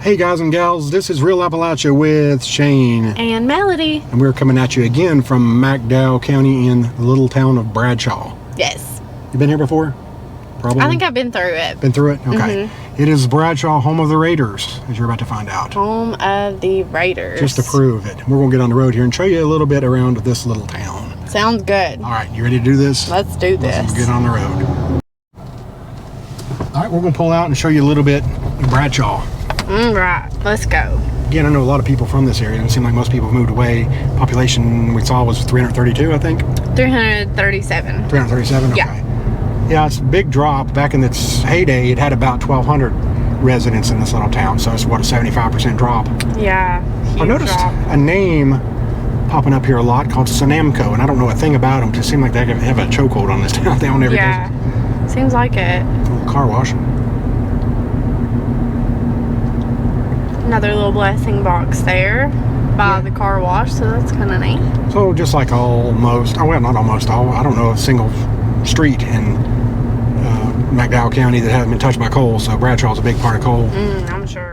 Hey guys and gals, this is Real Appalachia with Shane and Melody, and we're coming at you again from McDowell County in the little town of Bradshaw. Yes. You been here before? Probably. I think I've been through it. Been through it? Okay. It is Bradshaw, home of the Raiders, as you're about to find out. Home of the Raiders. Just to prove it. We're going to get on the road here and show you a little bit around this little town. Sounds good. All right, you ready to do this? Let's do this. Let's get on the road. All right, we're going to pull out and show you a little bit of Bradshaw. Right, let's go. Again, I know a lot of people from this area. It doesn't seem like most people have moved away. Population we saw was 332, I think. 337. 337, okay. Yeah, it's a big drop. Back in its heyday, it had about 1,200 residents in this little town. So it's what, a 75% drop. Yeah, huge I noticed a name popping up here a lot called Sanamco, and I don't know a thing about them. It just seems like they have a chokehold on this town. They own every business. Yeah, seems like it. A little car wash. Another little blessing box there by the car wash, so that's kind of neat. So just like almost, oh well, not almost all, I don't know a single street in McDowell County that hasn't been touched by coal, so Bradshaw's a big part of coal. I'm sure.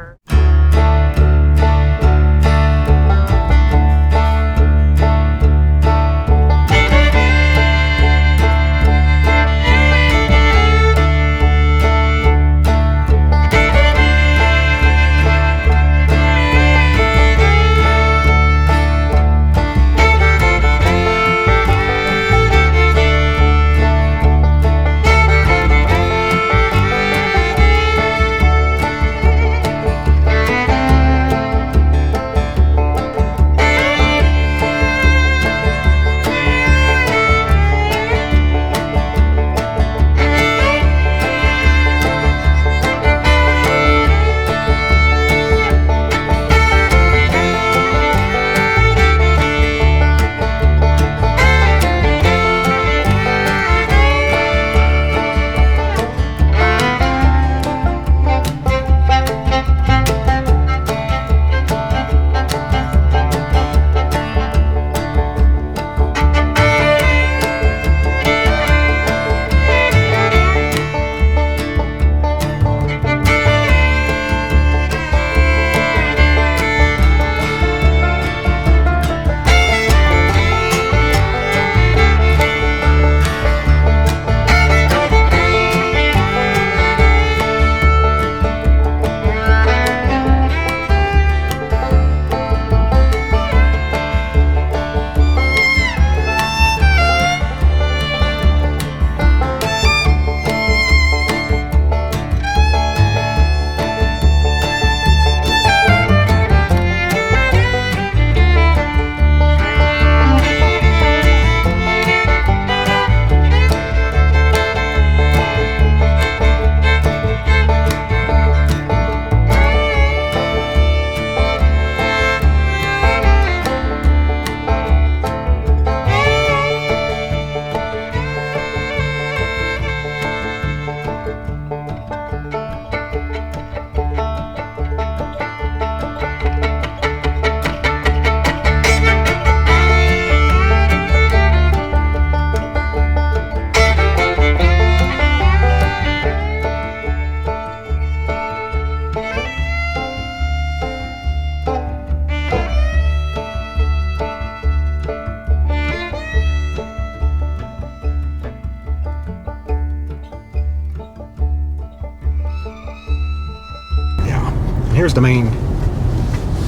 Here's the main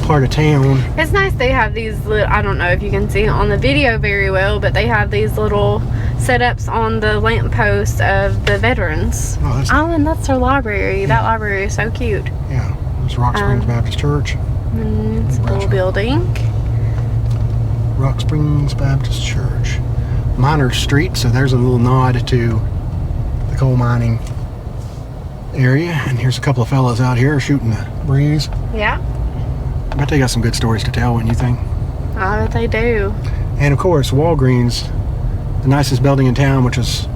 part of town. It's nice they have these little, I don't know if you can see it on the video very well, but they have these little setups on the lampposts of the veterans. And that's their library. Yeah. That library is so cute. Yeah, it's Rock Springs Baptist Church. It's a little building. Rock Springs Baptist Church. Miners Street, so there's a little nod to the coal mining area. And here's a couple of fellas out here shooting the breeze. Yeah. I bet they got some good stories to tell, wouldn't you think? I bet they do. And of course, Walgreens, the nicest building in town, which is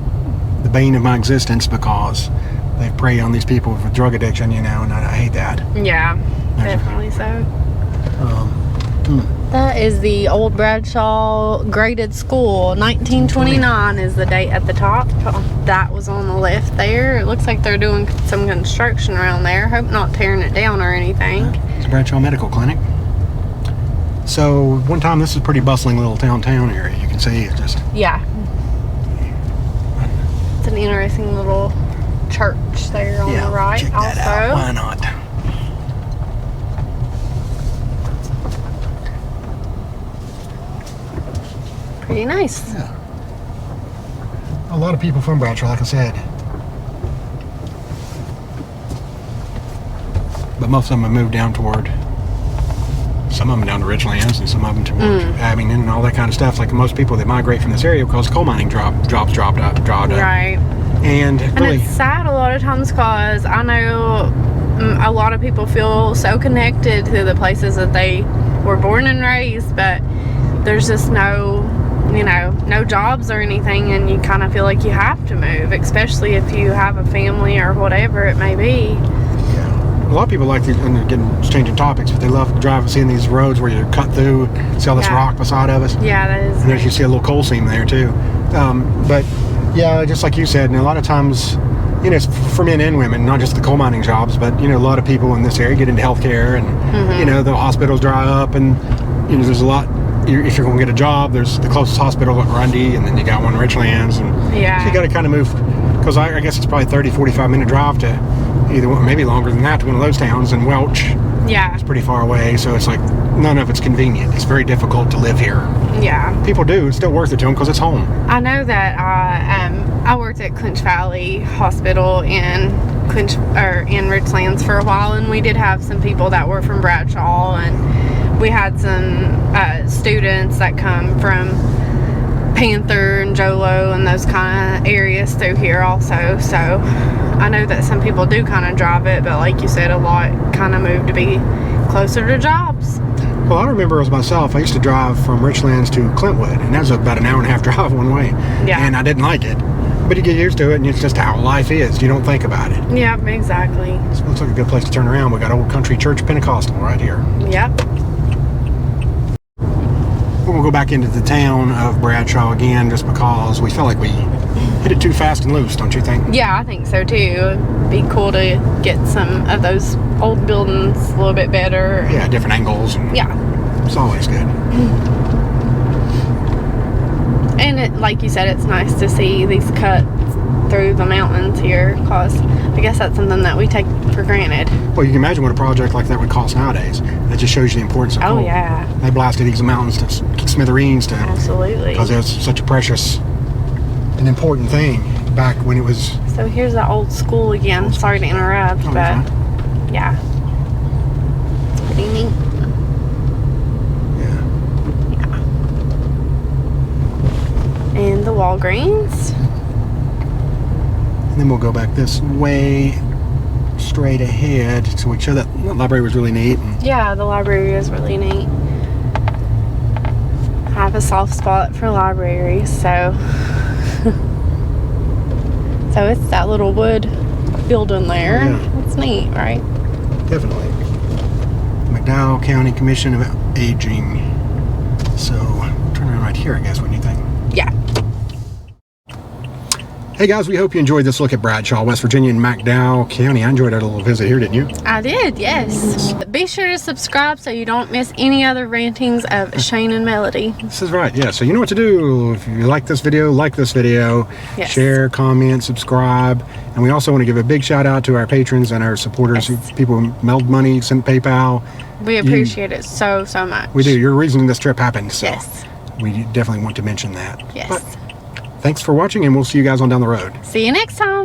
the bane of my existence because they prey on these people with drug addiction, you know, and I hate that. Yeah, definitely so. That is the old Bradshaw graded school. 1929 is the date at the top. That was on the left there. It looks like they're doing some construction around there. Hope not tearing it down or anything. It's Bradshaw Medical Clinic. So one time, this is a pretty bustling little downtown area. You can see it's just... Yeah. It's an interesting little church there on the right. Check that out. Why not? Pretty nice. Yeah. A lot of people from Bradshaw, like I said. But most of them have moved down toward, some of them down to Richlands and some of them toward Abingdon and all that kind of stuff. Like most people that migrate from this area because coal mining jobs dropped up. Right. And really, it's sad a lot of times because I know a lot of people feel so connected to the places that they were born and raised, but there's just no jobs or anything, and you kind of feel like you have to move, especially if you have a family or whatever it may be. Yeah. A lot of people like, and getting changing topics, but they love driving, seeing these roads where you cut through, see all this rock beside of us. Yeah, that is. And there's, you see a little coal seam there too. But yeah, just like you said, and a lot of times, it's for men and women, not just the coal mining jobs, but a lot of people in this area get into healthcare, and the hospitals dry up, and there's a lot. If you're going to get a job, there's the closest hospital at Grundy, and then you got one in Richlands, and so you got to kind of move, because I guess it's probably 30-45 minute drive to either one, maybe longer than that, to one of those towns. And Welch, it's pretty far away, so it's like none of it's convenient. It's very difficult to live here. Yeah, people do. It's still worth it to them because it's home. I know that I worked at Clinch Valley Hospital in Richlands for a while, and we did have some people that were from Bradshaw, and we had some students that come from Panther and Jolo and those kind of areas through here also. So I know that some people do kind of drive it, but like you said, a lot kind of move to be closer to jobs. Well, I remember as myself, I used to drive from Richlands to Clintwood, and that was about an hour and a half drive one way. Yeah. And I didn't like it. But you get used to it, and it's just how life is. You don't think about it. Yeah, exactly. This looks like a good place to turn around. We got Old Country Church Pentecostal right here. Yep. We'll go back into the town of Bradshaw again, just because we felt like we hit it too fast and loose, don't you think? Yeah, I think so too. It'd be cool to get some of those old buildings a little bit better. Yeah, different angles. It's always good. And like you said, it's nice to see these cuts through the mountains here, because I guess that's something that we take for granted. Well, you can imagine what a project like that would cost nowadays. That just shows you the importance of coal. Oh, yeah. They blasted these mountains to smithereens, absolutely, because it was such a precious and important thing back when it was. So here's the old school again. Sorry to interrupt, but yeah, it's pretty neat. And the Walgreens. And then we'll go back this way, straight ahead. So we show that the library was really neat. Yeah, the library is really neat. I have a soft spot for libraries, so it's that little wood building there. Yeah. It's neat, right? Definitely. McDowell County Commission of Aging. So turn around right here, I guess, wouldn't you think? Yeah. Hey guys, we hope you enjoyed this look at Bradshaw, West Virginia and McDowell County. I enjoyed our little visit here, didn't you? I did, yes. Be sure to subscribe so you don't miss any other rantings of Shane and Melody. This is right, yeah. So you know what to do. If you like this video, yes. Share, comment, subscribe. And we also want to give a big shout out to our patrons and our supporters, people who mailed money, sent PayPal. We appreciate it so much. We do. You're the reason this trip happened. So yes. We definitely want to mention that. Yes. But thanks for watching, and we'll see you guys on down the road. See you next time.